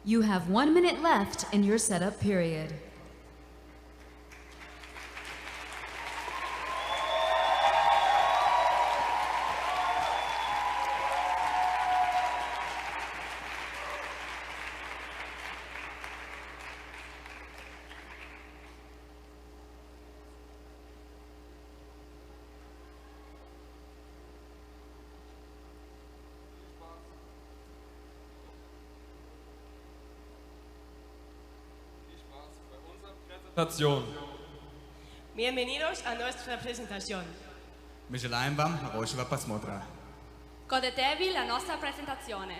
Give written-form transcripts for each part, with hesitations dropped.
You have 1 minute left in your setup period. Bienvenidos a nuestra presentación. Mi želim vam хорошего просмотра. Godetevi la nostra presentazione.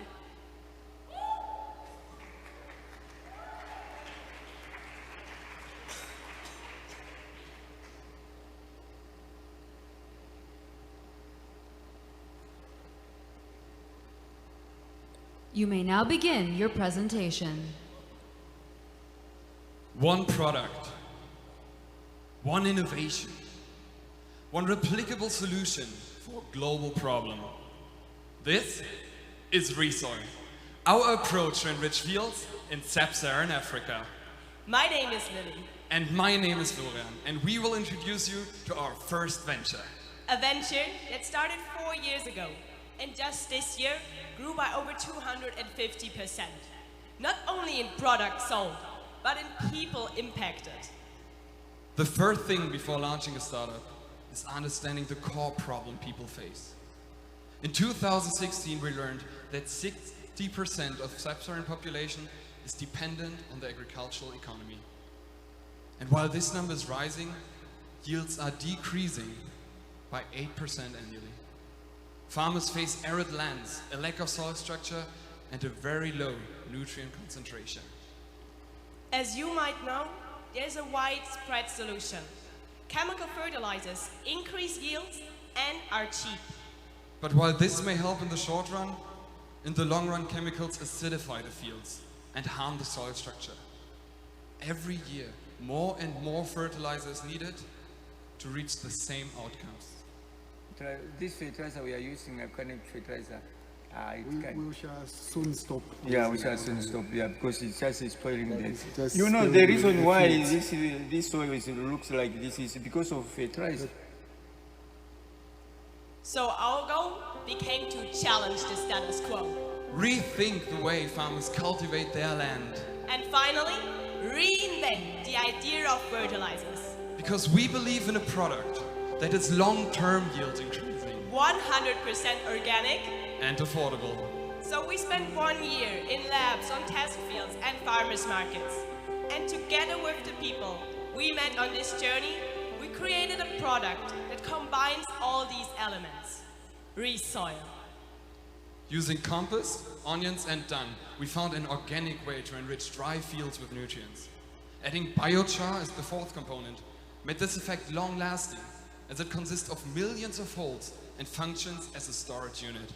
You may now begin your presentation. One product, one innovation, one replicable solution for a global problem. This is ReSoil, our approach to enrich fields in sub-Saharan Africa. My name is Lily. And my name is Florian, and we will introduce you to our first venture. A venture that started 4 years ago, and just this year grew by over 250%. Not only in products sold, but in people impacted. The first thing before launching a startup is understanding the core problem people face. In 2016, we learned that 60% of sub-Saharan population is dependent on the agricultural economy. And while this number is rising, yields are decreasing by 8% annually. Farmers face arid lands, a lack of soil structure, and a very low nutrient concentration. As you might know, there's a widespread solution. Chemical fertilizers increase yields and are cheap. But while this may help in the short run, in the long run chemicals acidify the fields and harm the soil structure. Every year, more and more fertilizer is needed to reach the same outcomes. This fertilizer we are using, organic fertilizer. We shall soon stop. Yeah, we shall soon stop. Yeah, because it's just spoiling this. Just You know, spoiling the reason the why fields. this soil looks like this is because of fertilizer. So our goal became to challenge the status quo. Rethink the way farmers cultivate their land. And finally, reinvent the idea of fertilizers. Because we believe in a product that is long-term yield increasing 100% organic. and affordable. So we spent 1 year in labs, on test fields and farmers markets. And together with the people we met on this journey, we created a product that combines all these elements. ReSoil. Using compost, onions and dung, we found an organic way to enrich dry fields with nutrients. Adding biochar as the fourth component made this effect long-lasting, as it consists of millions of holes and functions as a storage unit.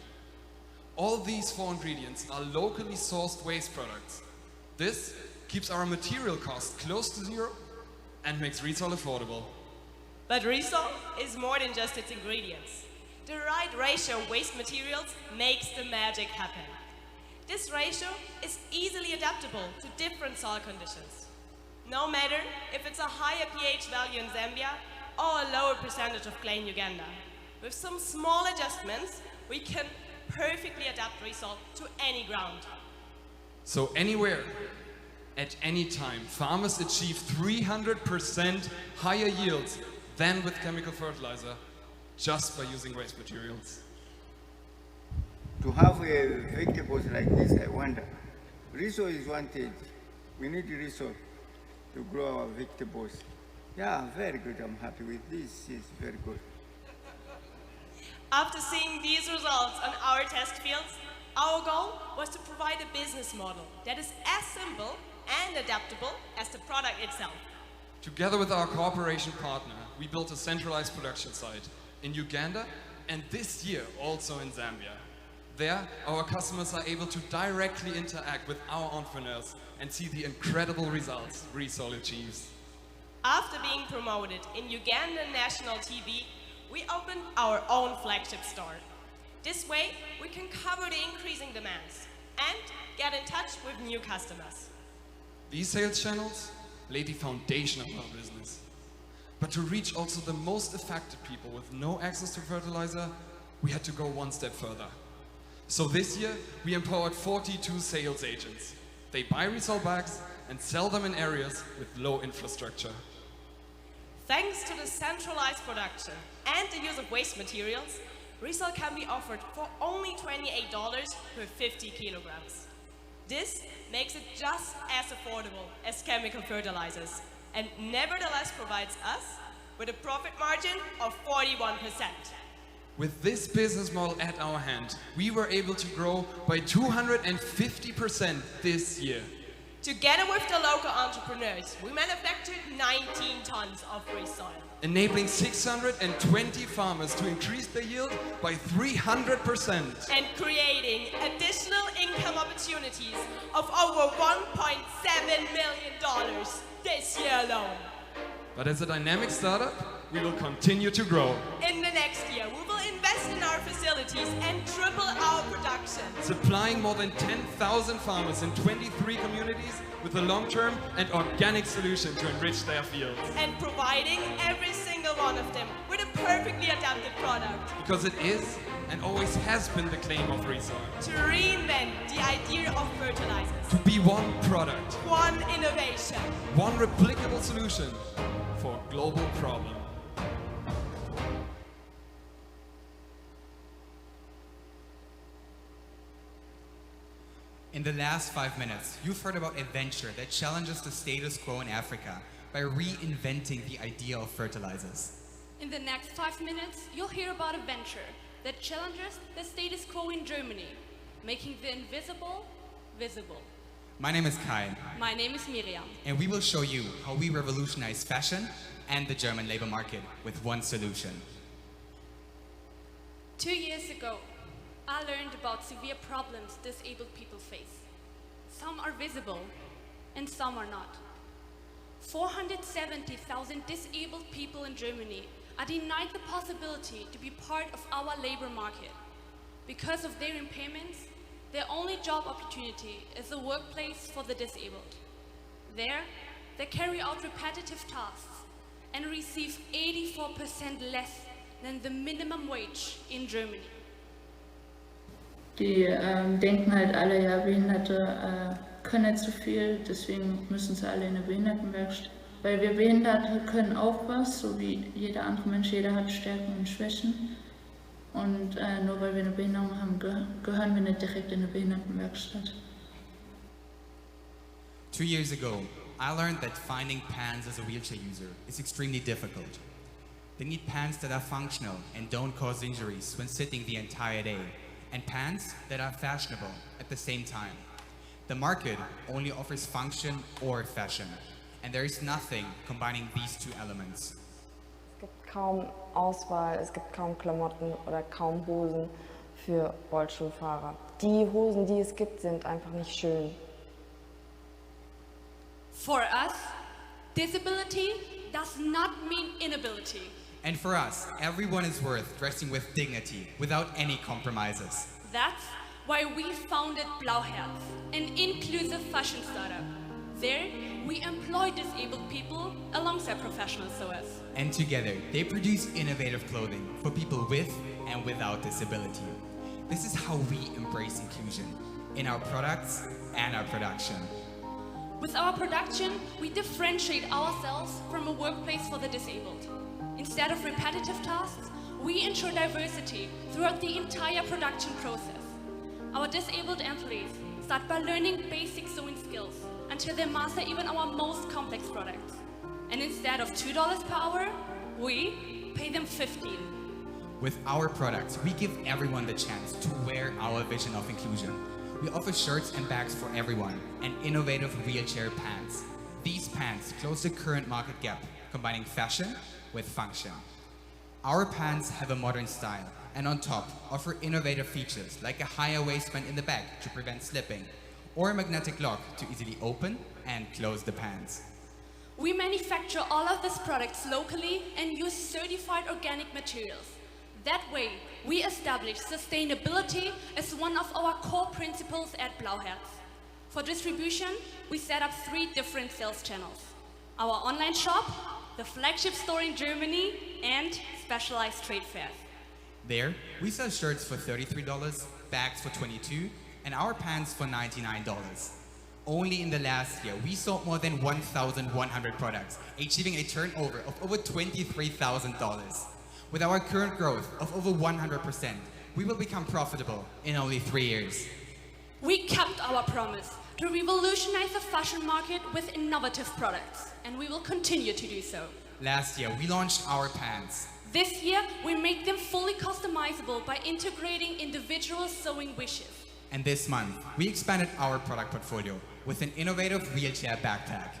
All these 4 ingredients are locally sourced waste products. This keeps our material costs close to zero and makes ReSoil affordable. But ReSoil is more than just its ingredients. The right ratio of waste materials makes the magic happen. This ratio is easily adaptable to different soil conditions. No matter if it's a higher pH value in Zambia or a lower percentage of clay in Uganda. With some small adjustments, we can perfectly adapt ReSoil to any ground. So anywhere, at any time, farmers achieve 300% higher yields than with chemical fertilizer just by using waste materials. To have vegetables like this, I wonder. ReSoil is wanted. We need ReSoil to grow our vegetables. Yeah, very good. I'm happy with this. It's very good. After seeing these results on our test fields, our goal was to provide a business model that is as simple and adaptable as the product itself. Together with our cooperation partner, we built a centralized production site in Uganda and this year also in Zambia. There, our customers are able to directly interact with our entrepreneurs and see the incredible results ReSoil achieves. After being promoted in Ugandan national TV, we opened our own flagship store. This way, we can cover the increasing demands. and get in touch with new customers. These sales channels lay the foundation of our business. But to reach also the most affected people with no access to fertilizer, we had to go one step further. So this year, we empowered 42 sales agents. They buy ReSoil bags and sell them in areas with low infrastructure. Thanks to the centralized production and the use of waste materials, ReSoil can be offered for only $28 per 50 kilograms. This makes it just as affordable as chemical fertilizers and nevertheless provides us with a profit margin of 41%. With this business model at our hand, we were able to grow by 250% this year. Together with the local entrepreneurs, we manufactured 19 tons of ReSoil, enabling 620 farmers to increase their yield by 300%. and creating additional income opportunities of over $1.7 million this year alone. But as a dynamic startup, we will continue to grow, In the next year, we will invest in our facilities and triple our production, supplying more than 10,000 farmers in 23 communities with a long-term and organic solution to enrich their fields. and providing every single one of them with a perfectly adapted product Because it is and always has been the claim of ReSoil. to reinvent the idea of fertilizers. To be one product, One innovation. one replicable solution for a global problem. In the last 5 minutes, you've heard about a venture that challenges the status quo in Africa by reinventing the idea of fertilizers. In the next 5 minutes, you'll hear about a venture that challenges the status quo in Germany, making the invisible visible. My name is Kai, My name is Miriam. and we will show you how we revolutionize fashion and the German labor market with one solution. 2 years ago, I learned about severe problems disabled people face. Some are visible and some are not. 470,000 disabled people in Germany are denied the possibility to be part of our labor market. Because of their impairments, their only job opportunity is a workplace for the disabled. There, they carry out repetitive tasks and receive 84% less than the minimum wage in Germany. Die denken halt alle, ja, Behinderte können nicht so viel, deswegen müssen sie alle in eine Behindertenwerkstatt. Weil wir Behinderte können auch was, so wie jeder andere Mensch, jeder hat Stärken und Schwächen. Und nur weil wir eine Behinderung haben, gehören wir nicht direkt in eine Behindertenwerkstatt. 2 years ago, I learned that finding pants as a wheelchair user is extremely difficult. They need pants that are functional and don't cause injuries when sitting the entire day, and pants that are fashionable at the same time. The market only offers function or fashion, and there is nothing combining these two elements. Es gibt kaum Auswahl, es gibt kaum Klamotten oder kaum Hosen für Rollstuhlfahrer. Die Hosen, die es gibt, sind einfach nicht schön. For us, disability does not mean inability. And for us, everyone is worth dressing with dignity, without any compromises. That's why we founded Blauherz, an inclusive fashion startup. There, we employ disabled people alongside professional sewers. And together, they produce innovative clothing for people with and without disability. This is how we embrace inclusion, in our products and our production. With our production, we differentiate ourselves from a workplace for the disabled. Instead of repetitive tasks, we ensure diversity throughout the entire production process. Our disabled employees start by learning basic sewing skills until they master even our most complex products. And instead of $2 per hour, we pay them $15. With our products, we give everyone the chance to wear our vision of inclusion. We offer shirts and bags for everyone, and innovative wheelchair pants. These pants close the current market gap, combining fashion with function. Our pants have a modern style, and on top offer innovative features like a higher waistband in the back to prevent slipping, or a magnetic lock to easily open and close the pants. We manufacture all of these products locally and use certified organic materials. That way, we establish sustainability as one of our core principles at Blauherz. For distribution, we set up 3 different sales channels: our online shop, the flagship store in Germany, and specialized trade fairs. There, we sell shirts for $33, bags for $22, and our pants for $99. Only in the last year, we sold more than 1,100 products, achieving a turnover of over $23,000. With our current growth of over 100%, we will become profitable in only 3 years. We kept our promise to revolutionize the fashion market with innovative products, and we will continue to do so. Last year, we launched our pants. This year, we make them fully customizable by integrating individual sewing wishes. And this month, we expanded our product portfolio with an innovative wheelchair backpack.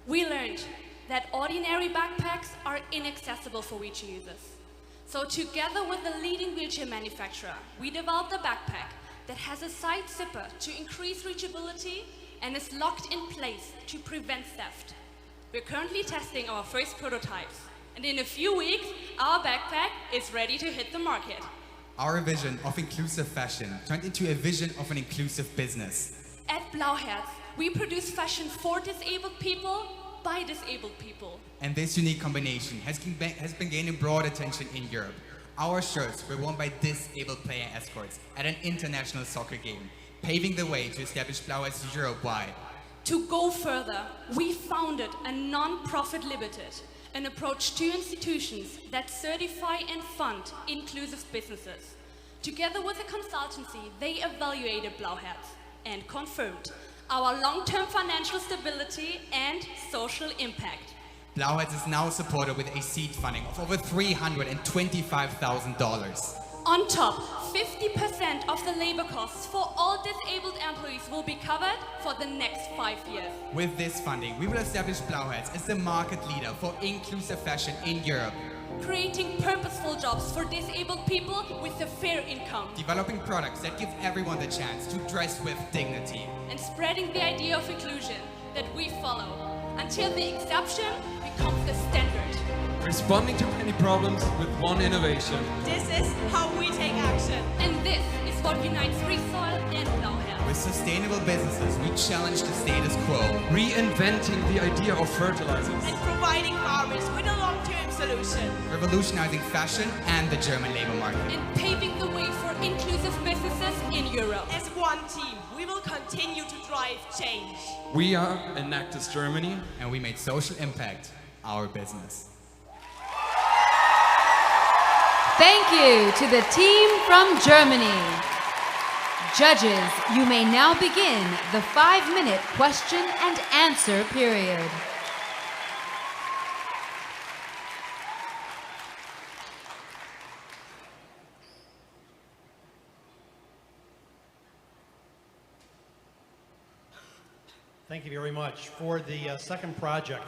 We learned that ordinary backpacks are inaccessible for wheelchair users. So together with the leading wheelchair manufacturer, we developed a backpack that has a side zipper to increase reachability and is locked in place to prevent theft. We're currently testing our first prototypes, and in a few weeks, our backpack is ready to hit the market. Our vision of inclusive fashion turned into a vision of an inclusive business. At Blauherz, we produce fashion for disabled people by disabled people. And this unique combination has been gaining broad attention in Europe. Our shirts were worn by disabled player escorts at an international soccer game, paving the way to establish Blauherz Europe-wide. To go further, we founded a non-profit limited and approached 2 institutions that certify and fund inclusive businesses. Together with a consultancy, they evaluated Blauherz and confirmed our long-term financial stability and social impact. Blauherz is now supported with a seed funding of over $325,000. On top, 50% of the labor costs for all disabled employees will be covered for the next 5 years. With this funding, we will establish Blauherz as the market leader for inclusive fashion in Europe. Creating purposeful jobs for disabled people with a fair income. Developing products that give everyone the chance to dress with dignity. And spreading the idea of inclusion that we follow until the exception becomes the standard. Responding to many problems with one innovation. This is how we take action. And this is what unites ReSoil and Blauherz. With sustainable businesses, we challenge the status quo. Reinventing the idea of fertilizers. And providing farmers with a long-term solution. Revolutionizing fashion and the German labor market. And paving the way for inclusive businesses in Europe. As one team, we will continue to drive change. We are Enactus Germany. And we made social impact our business. Thank you to the team from Germany. Judges, you may now begin the 5-minute question and answer period. Thank you very much. For the second project,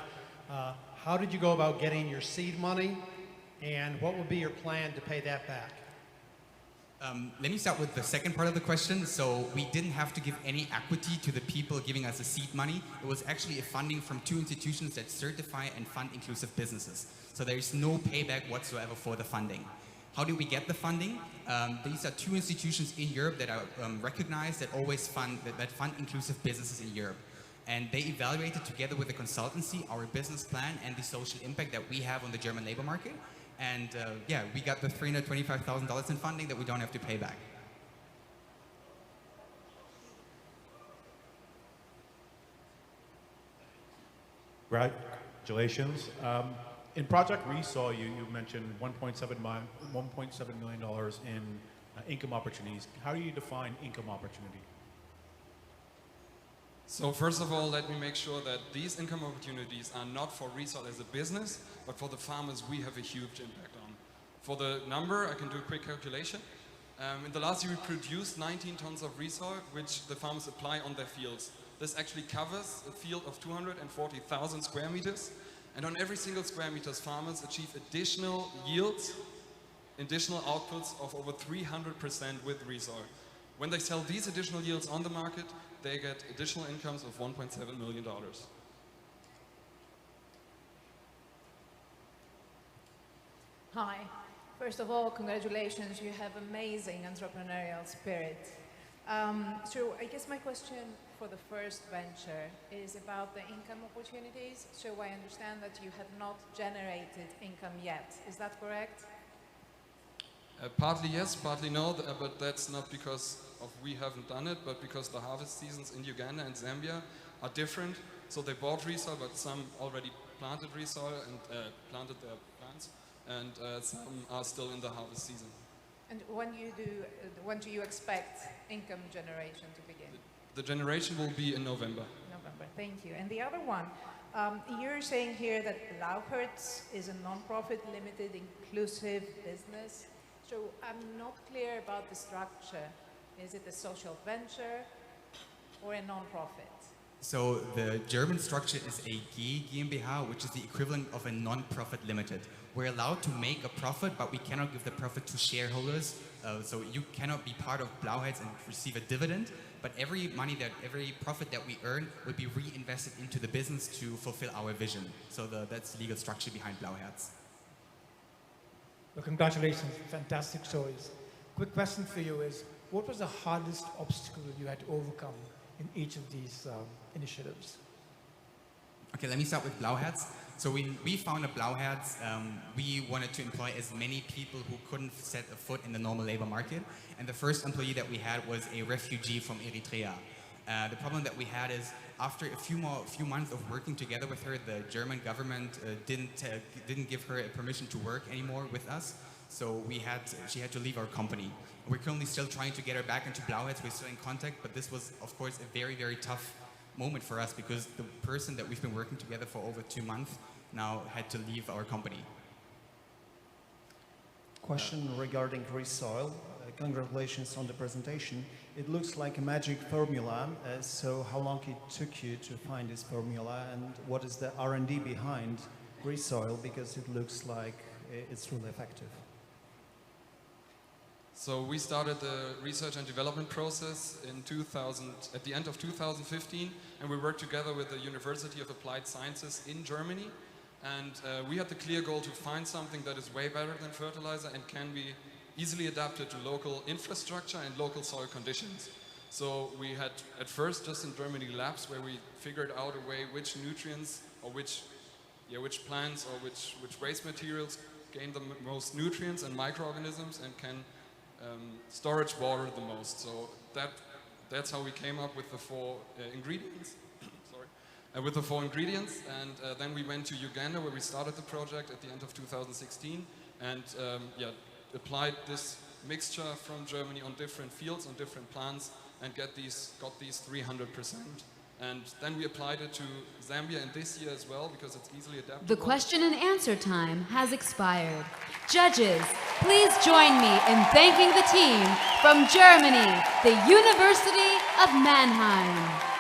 how did you go about getting your seed money, and what will be your plan to pay that back? Let me start with the second part of the question. So we didn't have to give any equity to the people giving us the seed money. It was actually a funding from 2 institutions that certify and fund inclusive businesses. So there is no payback whatsoever for the funding. How do we get the funding? These are 2 institutions in Europe that are recognized that always fund inclusive businesses in Europe. And they evaluated together with the consultancy our business plan and the social impact that we have on the German labor market. And yeah, we got the $325,000 in funding that we don't have to pay back. Congratulations. In Project ReSoil, you mentioned $1.7 million in income opportunities. How do you define income opportunity? So first of all, let me make sure that these income opportunities are not for ReSoil as a business, but for the farmers we have a huge impact on. For the number, I can do a quick calculation. In the last year, we produced 19 tons of ReSoil, which the farmers apply on their fields. This actually covers a field of 240,000 square meters. And on every single square meters, farmers achieve additional yields, additional outputs of over 300% with ReSoil. When they sell these additional yields on the market, they get additional incomes of $1.7 million. Hi, First of all, congratulations, you have amazing entrepreneurial spirit. So I guess my question for the first venture is about the income opportunities. So I understand that you have not generated income yet. Is that correct? Partly yes, partly no, but that's not because of we haven't done it, but because the harvest seasons in Uganda and Zambia are different. So they bought ReSoil, but some already planted ReSoil and planted their plants, and some are still in the harvest season. And when do you expect income generation to begin? The generation will be in November. November, thank you. And the other one, you're saying here that Blauherz is a non-profit, limited, inclusive business. So I'm not clear about the structure. Is it a social venture or a non-profit? So the German structure is a GmbH, which is the equivalent of a non-profit limited. We're allowed to make a profit, but we cannot give the profit to shareholders. So you cannot be part of Blauherz and receive a dividend, but every profit that we earn will be reinvested into the business to fulfill our vision. So that's the legal structure behind Blauherz. Well, congratulations, fantastic stories. Quick question for you is, what was the hardest obstacle you had to overcome in each of these initiatives? Okay, let me start with Blauherz. So we founded Blauherz. We wanted to employ as many people who couldn't set a foot in the normal labor market. And the first employee that we had was a refugee from Eritrea. The problem that we had is after a few months of working together with her, the German government didn't give her permission to work anymore with us. So she had to leave our company. We're currently still trying to get her back into Blauherz. We're still in contact, but this was, of course, a very, very tough moment for us because the person that we've been working together for over 2 months now had to leave our company. Question regarding ReSoil. Congratulations on the presentation. It looks like a magic formula. So how long it took you to find this formula, and what is the R&D behind ReSoil, because it looks like it's really effective? So we started the research and development process at the end of 2015, and we worked together with the University of Applied Sciences in Germany. And we had the clear goal to find something that is way better than fertilizer and can be easily adapted to local infrastructure and local soil conditions. So we had at first just in Germany labs where we figured out a way which nutrients or which plants or which waste materials gain the most nutrients and microorganisms and can storage water the most. So that's how we came up with the 4 ingredients. With the 4 ingredients, and then we went to Uganda where we started the project at the end of 2016 and applied this mixture from Germany on different fields, on different plants, and got these 300%. And then we applied it to Zambia in this year as well because it's easily adaptable. The question and answer time has expired. Judges, please join me in thanking the team from Germany, the University of Mannheim.